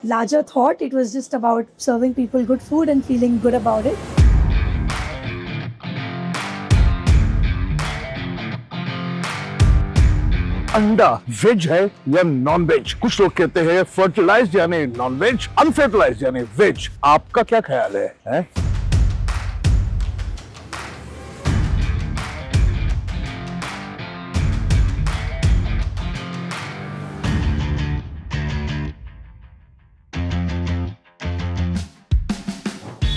larger thought. It was just about serving people good food and feeling good about it. अंडा veg है या non veg? कुछ लोग कहते हैं फर्टिलाइज्ड यानी नॉन वेज, अनफर्टिलाइज्ड यानी वेज। आपका क्या ख्याल है?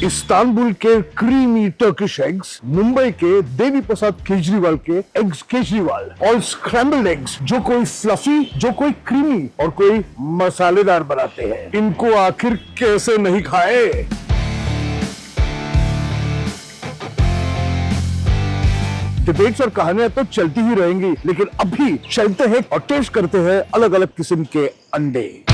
इस्तांबुल के क्रीमी टर्किश एग्स, मुंबई के देवी प्रसाद केजरीवाल के एग्स केजरीवाल, और स्क्रैम्बल्ड एग्स, जो कोई फ्लफी, जो कोई क्रीमी और कोई मसालेदार बनाते हैं। इनको आखिर कैसे नहीं खाए? डिबेट्स और कहानियां तो चलती ही रहेंगी, लेकिन अभी चलते हैं और टेस्ट करते हैं अलग अलग किस्म के अंडे।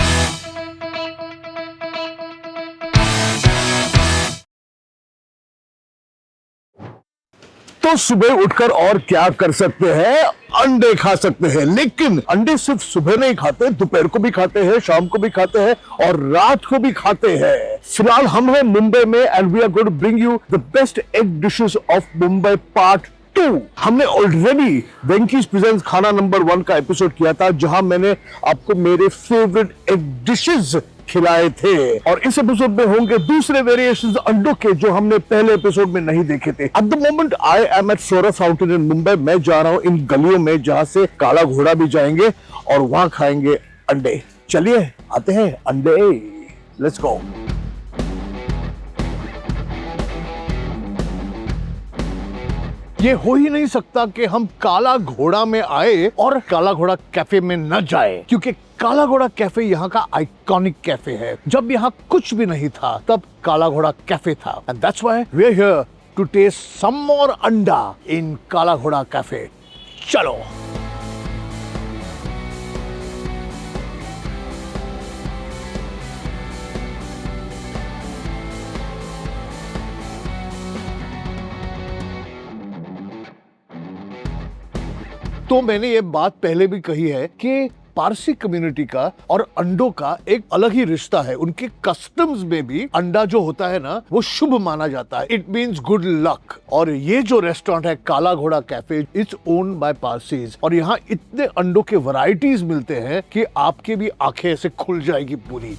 तो सुबह उठकर और क्या कर सकते हैं? अंडे खा सकते हैं। लेकिन अंडे सिर्फ सुबह नहीं खाते, दोपहर को भी खाते हैं, शाम को भी खाते हैं और रात को भी खाते हैं। फिलहाल हम हैं मुंबई में and we are going to bring you the best egg dishes of Mumbai part 2। हमने ऑलरेडी वेंकीज प्रेजेंट्स खाना नंबर 1 का एपिसोड किया था, जहां मैंने आपको मेरे फेवरेट एग डिशेस खिलाए थे, और इस एपिसोड में होंगे दूसरे वेरिएशंस अंडों के जो हमने पहले एपिसोड में नहीं देखे थे। At the moment I am at Flora Fountain in Mumbai. मैं जा रहा हूं इन गलियों में जहां से काला घोड़ा भी जाएंगे और वहां खाएंगे अंडे। चलिए आते हैं अंडे, लेट्स गो। ये हो ही नहीं सकता कि हम काला घोड़ा में आए और काला घोड़ा कैफे में न जाए, क्योंकि काला घोड़ा कैफे यहाँ का आइकॉनिक कैफे है। जब यहाँ कुछ भी नहीं था तब काला घोड़ा कैफे था, and that's why we are here to taste some more anda in काला घोड़ा कैफे। चलो। तो मैंने ये बात पहले भी कही है कि पारसी कम्युनिटी का और अंडों का एक अलग ही रिश्ता है। उनके कस्टम्स में भी अंडा जो होता है ना, वो शुभ माना जाता है। It means good luck. और ये जो रेस्टोरेंट है काला Ghoda cafe, it's owned by Parsis, और यहाँ इतने अंडों के वैरायटीज मिलते हैं कि आपकी भी आंखें ऐसे खुल जाएगी पूरी।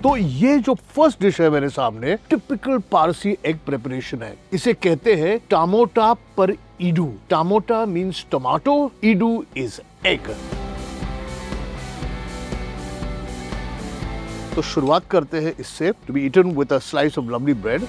तो ये जो फर्स्ट डिश है मेरे सामने, टिपिकल पारसी एग प्रिपरेशन है। इसे कहते हैं tamota par eedu. Tamota means tomato, eedu is egg. तो शुरुआत करते हैं इससे, to be eaten with a slice of lovely bread.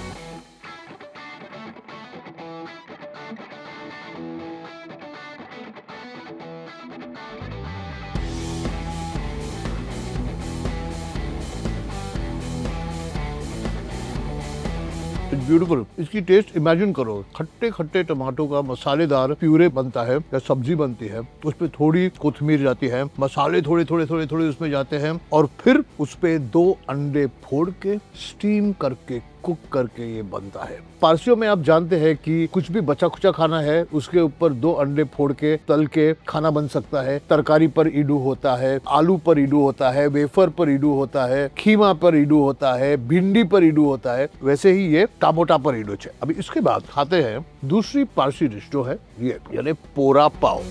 Beautiful. इसकी टेस्ट इमेजिन करो, खट्टे खट्टे टमाटो का मसालेदार प्यूरे बनता है या सब्जी बनती है, उसपे थोड़ी कोथिमीर जाती है, मसाले थोड़े थोड़े थोड़े थोड़े उसमें जाते हैं, और फिर उसपे 2 अंडे फोड़ के स्टीम करके कुक करके ये बनता है। पारसियों में आप जानते हैं कि कुछ भी बचा खुचा खाना है उसके ऊपर 2 अंडे फोड़ के तल के खाना बन सकता है। तरकारी पर ईडू होता है, आलू पर ईडू होता है, वेफर पर ईडू होता है, खीमा पर ईडू होता है, भिंडी पर ईडू होता है। वैसे ही ये टामोटा पर ईडू है। अभी इसके बाद खाते हैं दूसरी पारसी डिश जो है ये, यानी पोरा पाव।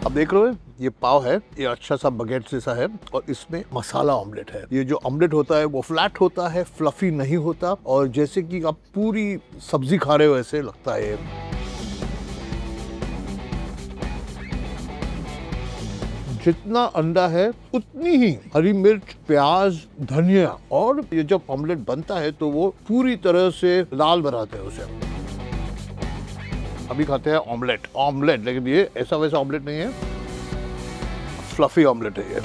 अब देख रहे हो, ये पाव है, ये अच्छा सा बगेट जैसा है, और इसमें मसाला ऑमलेट है। ये जो ऑमलेट होता है वो फ्लैट होता है, फ्लफी नहीं होता, और जैसे कि आप पूरी सब्जी खा रहे हो ऐसे लगता है। जितना अंडा है उतनी ही हरी मिर्च, प्याज, धनिया, और ये जब ऑमलेट बनता है तो वो पूरी तरह से लाल बनाते हैं उसे। अभी खाते हैं ऑमलेट। ऑमलेट, लेकिन ये ऐसा वैसा ऑमलेट नहीं है, फ्लफी ऑमलेट है ये।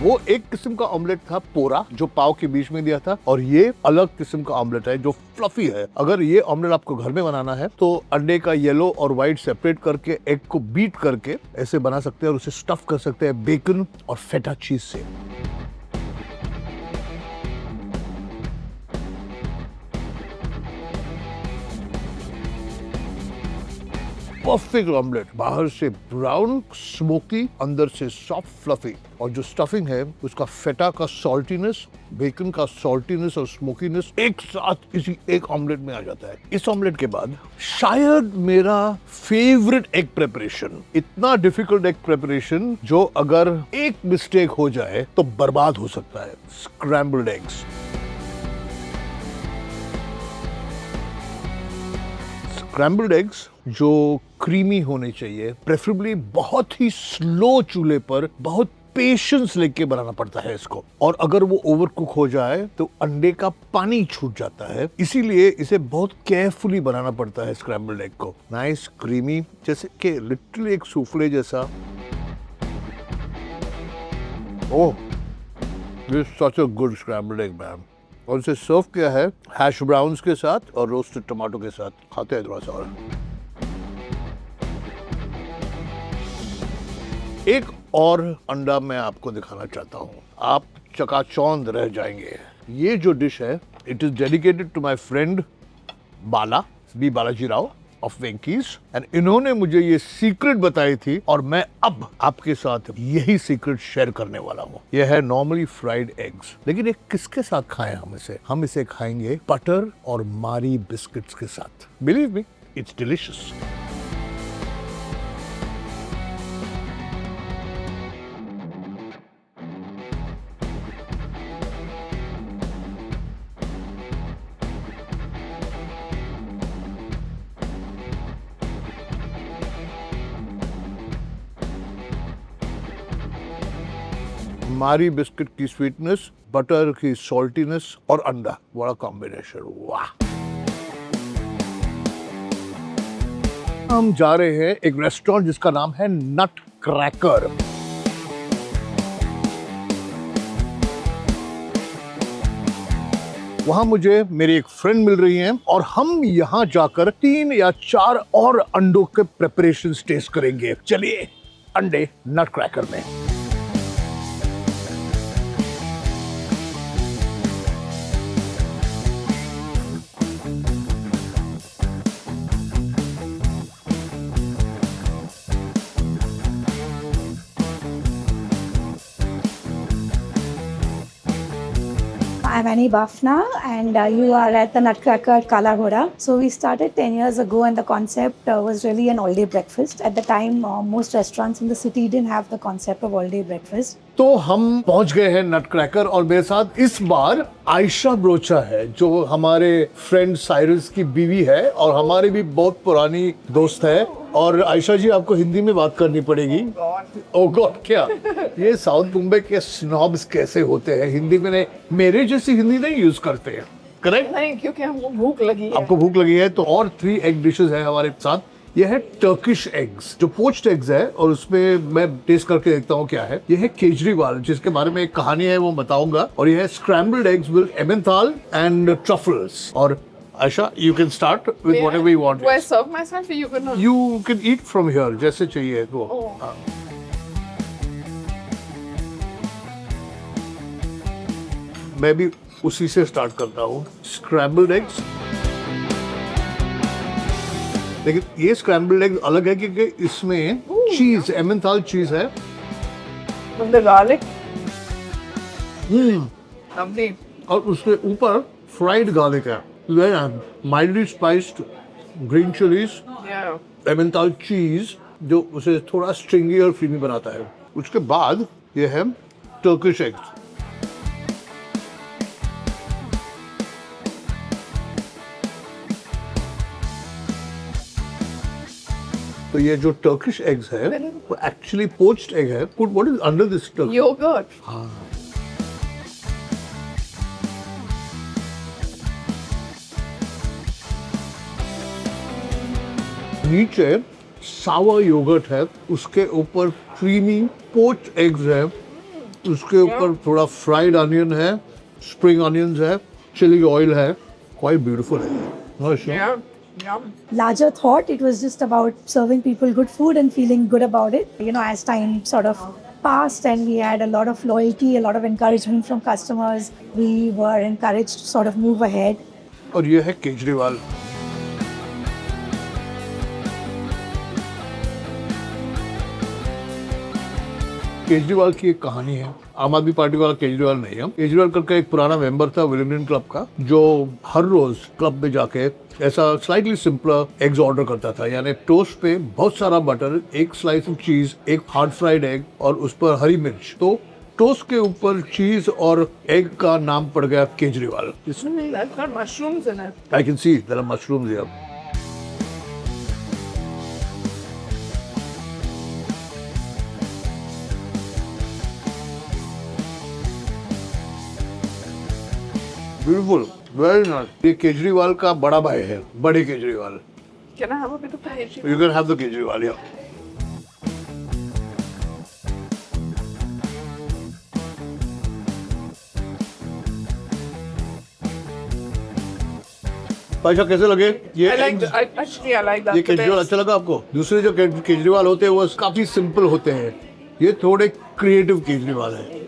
वो एक किस्म का ऑमलेट था पोरा, जो पाव के बीच में दिया था, और ये अलग किस्म का ऑमलेट है जो फ्लफी है। अगर ये ऑमलेट आपको घर में बनाना है तो अंडे का येलो और व्हाइट सेपरेट करके एग को बीट करके ऐसे बना सकते हैं, और उसे स्टफ कर सकते हैं बेकन और फेटा चीज से। परफेक्ट ऑमलेट, बाहर से ब्राउन स्मोकी, अंदर से सॉफ्ट फ्लफी, और जो स्टफिंग है उसका फेटा का सॉल्टीनेस, बेकन का सॉल्टीनेस और स्मोकीनेस एक साथ इसी एक ऑमलेट में आ जाता है। इस ऑमलेट के बाद शायद मेरा फेवरेट एग प्रिपरेशन, इतना डिफिकल्ट एग प्रिपरेशन जो अगर एक मिस्टेक हो जाए तो बर्बाद हो सकता है, स्क्रैम्बल्ड एग्स। स्क्रैम्बल्ड एग्स जो क्रीमी होने चाहिए, प्रेफरेबली बहुत ही स्लो चूल्हे पर बहुत पेशेंस लेके बनाना पड़ता है इसको, और अगर वो ओवर कुक हो जाए तो अंडे का पानी छूट जाता है, इसीलिए इसे बहुत केयरफुली बनाना पड़ता है स्क्रैम्बल्ड एग को। नाइस क्रीमी, जैसे कि लिटरली एक सूफले जैसा। Oh, this is such a good scrambled egg ma'am. और इसे सर्व किया है हैश ब्राउन्स के साथ और रोस्टेड टमाटो के साथ। खाते हैं थोड़ा सा और। एक और अंडा मैं आपको दिखाना चाहता हूँ, आप चकाचौंध रह जाएंगे। ये जो डिश है, it is dedicated to my friend Bala, B Balaji Rao of Venky's, and इन्होंने मुझे ये सीक्रेट बताई थी और मैं अब आपके साथ यही सीक्रेट शेयर करने वाला हूँ। यह है नॉर्मली फ्राइड एग्स, लेकिन ये किसके साथ खाएं हम इसे खाएंगे बटर और मारी बिस्किट्स के साथ। Believe me, it's delicious. मारी बिस्किट की स्वीटनेस, बटर की सॉल्टीनेस और अंडा, बड़ा कॉम्बिनेशन, वाह। हम जा रहे हैं एक रेस्टोरेंट जिसका नाम है नट क्रैकर। वहां मुझे मेरी एक फ्रेंड मिल रही है और हम यहां जाकर 3 या 4 और अंडों के प्रिपरेशन टेस्ट करेंगे। चलिए अंडे नट क्रैकर में। I'm Annie Bafna, and you are at the Nutcracker at Kala Ghoda. So we started 10 years ago, and the concept was really an all-day breakfast. At the time, most restaurants in the city didn't have the concept of all-day breakfast. तो हम पहुंच गए हैं नट cracker, और मेरे साथ इस बार आयशा ब्रोचा है, जो हमारे फ्रेंड साइरस की बीवी है और हमारी भी बहुत पुरानी दोस्त है। और आयशा जी, आपको हिंदी में बात करनी पड़ेगी। ओह गॉड, क्या ये साउथ मुंबई के स्नॉब्स कैसे होते हैं, हिंदी में नहीं, मेरे जैसी हिंदी नहीं यूज करते हैं, करेक्ट? नहीं, क्योंकि हमको भूख लगी है। आपको भूख लगी है तो और 3 एग डिशेस है हमारे साथ। यह है टर्किश एग्स, जो पोच्ड एग्स है, और उसमें मैं टेस्ट करके देखता हूँ क्या है। यह है केजरीवाल, जिसके बारे में एक कहानी है वो बताऊंगा। और यह है scrambled eggs with Emmental and truffles. और Aisha, you can start with whatever you want. Do I serve myself or you gonna? You can eat from here, जैसे चाहिए वो। Oh. मैं भी उसी से स्टार्ट करता हूँ, स्क्रैम्बल्ड एग्स। लेकिन ये स्क्रैम्बल्ड एग अलग है क्योंकि इसमें चीज, एमेंथाल चीज है। With the garlic. Lovely. और उसके ऊपर फ्राइड गार्लिक है, mildly spiced green chillies, Yeah. Emmental cheese जो उसे थोड़ा स्ट्रिंगी और क्रीमी बनाता है। उसके बाद ये है टर्किश एग्स। तो ये जो टर्किश एग्स है वो एक्चुअली पोच्ड एग है। What is under this Turkish? Yogurt. नीचे सावर योगर्ट है, उसके ऊपर क्रीमी पोच्ड एग्स है, उसके ऊपर थोड़ा फ्राइड अनियन है, स्प्रिंग अनियंस है, चिली ऑयल है। क्वाइट ब्यूटीफुल है। Yeah. Yum. Larger thought, it was just about serving people good food and feeling good about it. You know, as time sort of passed and we had a lot of loyalty, a lot of encouragement from customers, we were encouraged to sort of move ahead. और ये है केजरीवाल। केजरीवाल की एक कहानी है। आम आदमी party वाला केजरीवाल नहीं है। केजरीवाल करके एक पुराना मेंबर था विलिंगडन क्लब का, जो हर रोज क्लब में जाके ऐसा स्लाइटली सिंपलर एग्स ऑर्डर करता था, यानी टोस्ट पे बहुत सारा बटर, एक स्लाइस ऑफ चीज, एक हार्ड फ्राइड एग और उस पर हरी मिर्च। तो टोस्ट के ऊपर चीज और एग का नाम पड़ गया Kejriwal. That's got mushrooms in it. I can see there are mushrooms here. Beautiful, very nice. ये केजरीवाल का बड़ा भाई है, बड़े Kejriwal. Can I have a bit of Kejri? You can have the Kejriwal, yeah. भाई कैसे लगे ये I like. eggs? Actually, I like that. ये the केजरीवाल best. अच्छा लगा आपको? दूसरे जो केजरीवाल होते हैं वो काफी सिंपल होते हैं, ये थोड़े क्रिएटिव केजरीवाल है।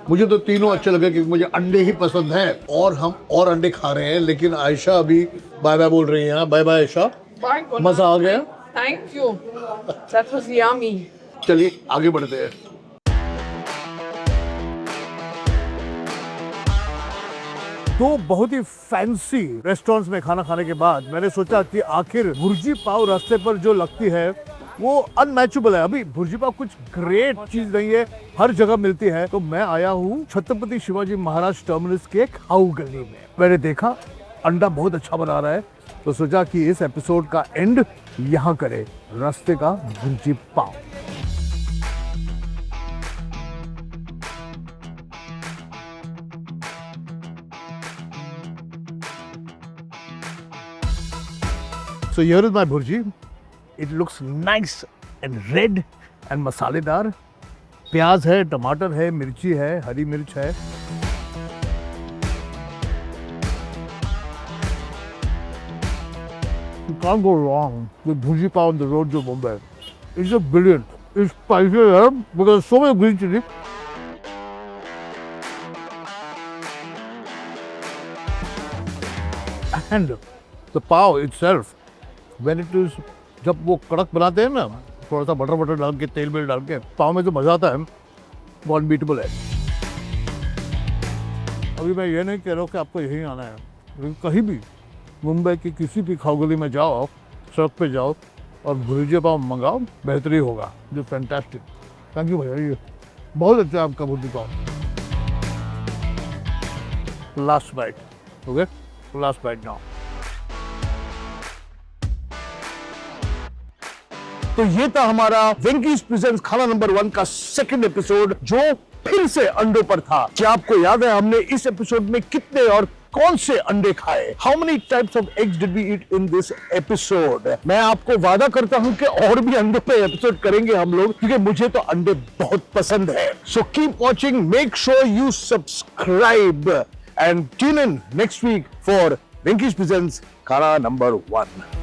मुझे तो तीनों अच्छे लगे क्योंकि मुझे अंडे ही पसंद है और हम और अंडे खा रहे हैं, लेकिन आयशा अभी बाय बाय बोल रही है। Bye bye Ayesha, Bye, Guna. मजा आ गया। Thank you. That was yummy. चलिए आगे बढ़ते हैं। तो बहुत ही फैंसी रेस्टोरेंट्स में खाना खाने के बाद मैंने सोचा कि आखिर भुर्जी पाव रास्ते पर जो लगती है वो अनमैचेबल है। अभी भुर्जी पाव कुछ ग्रेट चीज नहीं है, हर जगह मिलती है। तो मैं आया हूँ छत्रपति शिवाजी महाराज टर्मिनस के खाऊ गली में। मैंने देखा अंडा बहुत अच्छा बना रहा है, तो सोचा कि इस एपिसोड का एंड यहाँ करे, रास्ते का भुर्जी पाव। So here is my bhurji. It looks nice and red and मसालेदार। प्याज है, टमाटर है, मिर्ची है, हरी मिर्च है। You can't go wrong with bhurji pav on the road to Mumbai. It's just brilliant. It's spicy here because so many green chili. And the pav itself, when it is, जब वो कड़क बनाते हैं ना, थोड़ा सा बटर डाल के, तेल में डाल के, पाव में जो मजा आता है वो अनबीटेबल है। अभी मैं ये नहीं कह रहा हूँ कि आपको यहीं आना है, लेकिन कहीं भी मुंबई की किसी भी खाऊ गली में जाओ, सड़क पे जाओ और भुर्जी पाव मंगाओ, बेहतरीन होगा। जो फैंटास्टिक। थैंक यू भैया, ये बहुत अच्छा है आपका bhurji pav. Last bite, okay, last bite now. तो ये था हमारा वेंकीज प्रेजेंट्स खाना नंबर 1 का सेकंड एपिसोड, जो फिर से अंडों पर था। क्या आपको याद है हमने इस एपिसोड में कितने और कौन से अंडे खाए? How many types of eggs did we eat in this episode? मैं आपको वादा करता हूं कि और भी अंडों पे एपिसोड करेंगे हम लोग, क्योंकि मुझे तो अंडे बहुत पसंद है। So keep watching, make sure you subscribe and tune in next week for Venky's presents खाना नंबर 1।